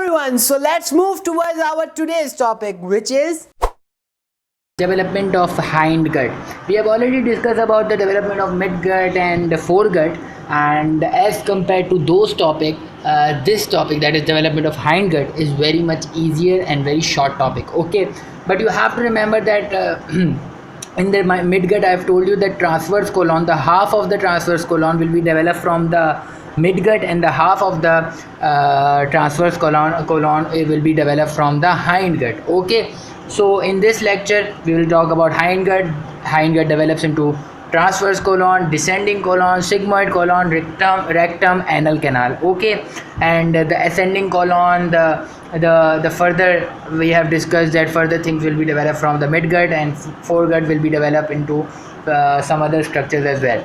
everyone, so let's move towards our today's topic, which is development of hindgut. We have already discussed about the development of midgut and foregut, and as compared to those topics, this topic, that is development of hindgut, is very much easier and very short topic. Okay, but you have to remember that in the midgut I have told you that transverse colon, the half of the transverse colon will be developed from the midgut, and the half of the transverse colon it will be developed from the hindgut. Okay, so in this lecture we will talk about hindgut. Hindgut develops into transverse colon, descending colon, sigmoid colon, rectum, anal canal. Okay, and the ascending colon, the further we have discussed that further things will be developed from the midgut, and foregut will be developed into some other structures as well.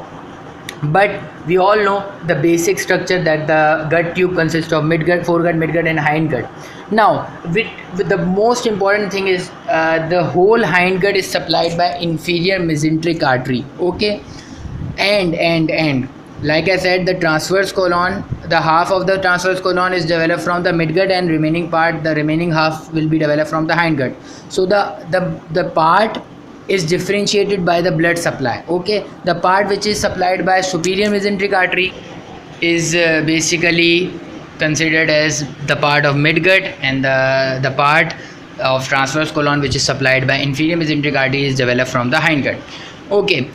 But we all know the basic structure, that the gut tube consists of midgut, foregut, midgut and hindgut. Now with the most important thing is the whole hindgut is supplied by inferior mesenteric artery. Okay, and like I said, the transverse colon, the half of the transverse colon is developed from the midgut, and the remaining half will be developed from the hindgut. So the part is differentiated by the blood supply. Okay, the part which is supplied by superior mesenteric artery is basically considered as the part of midgut, and the part of transverse colon which is supplied by inferior mesenteric artery is developed from the hindgut. Okay,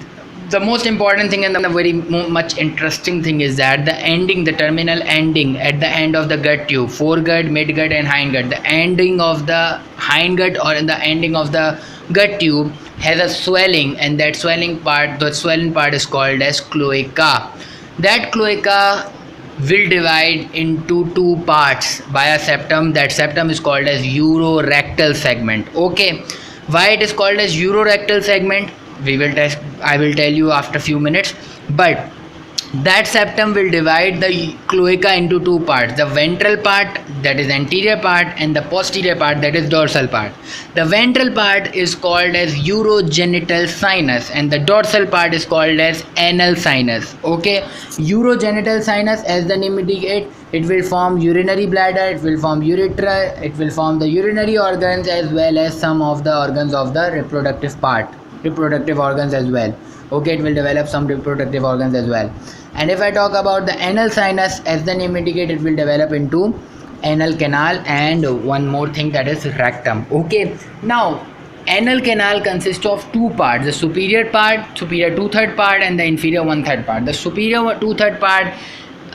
the most important thing and the very much interesting thing is that the terminal ending at the end of the gut tube, foregut, midgut and hindgut, the ending of the hindgut or in the ending of the gut tube has a swelling, and that swelling part, the swollen part is called as cloaca. That cloaca will divide into two parts by a septum. That septum is called as urorectal segment. Okay, why it is called as urorectal segment, I will tell you after a few minutes. But that septum will divide the cloaca into two parts: the ventral part, that is anterior part, and the posterior part, that is dorsal part. The ventral part is called as urogenital sinus, and the dorsal part is called as anal sinus. Okay, urogenital sinus, as the name indicates, it will form urinary bladder, it will form urethra, it will form the urinary organs as well as some of the organs of the reproductive organs as well. Okay, it will develop some reproductive organs as well. And if I talk about the anal sinus, as the name indicates, it will develop into anal canal and one more thing, that is rectum. Okay, now anal canal consists of two parts: the superior 2/3 part and the inferior 1/3 part. The superior 2/3 part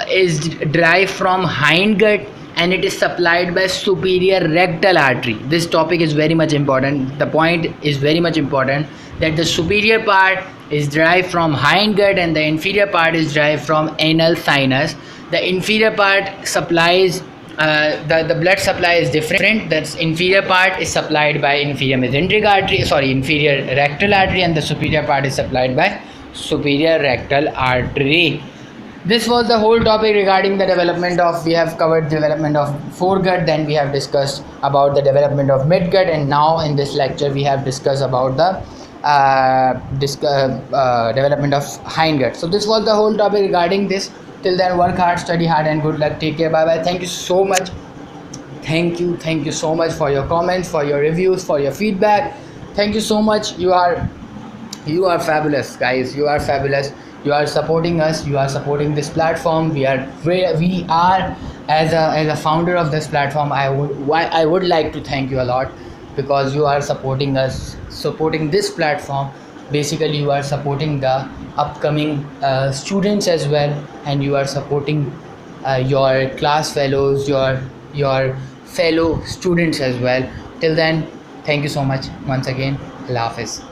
is derived from hindgut, and it is supplied by superior rectal artery. This topic is very much important. The point is very much important, that the superior part is derived from hindgut and the inferior part is derived from anal sinus. The inferior part supplies the blood supply is different. That's inferior part is supplied by inferior rectal artery, and the superior part is supplied by superior rectal artery. This was the whole topic regarding the development of, we have covered development of foregut, then we have discussed about the development of midgut, and now in this lecture we have discussed about the development of hindgut. So this was the whole topic regarding this. Till then, work hard, study hard, and good luck. Take care. Bye bye. Thank you so much. Thank you so much for your comments, for your reviews, for your feedback. Thank you so much. You are fabulous, guys. You are fabulous. You are supporting us, you are supporting this platform. We are as a founder of this platform, I would like to thank you a lot, because you are supporting us, supporting this platform. Basically, you are supporting the upcoming students as well, and you are supporting your class fellows, your fellow students as well. Till then, thank you so much once again. Allah Hafiz.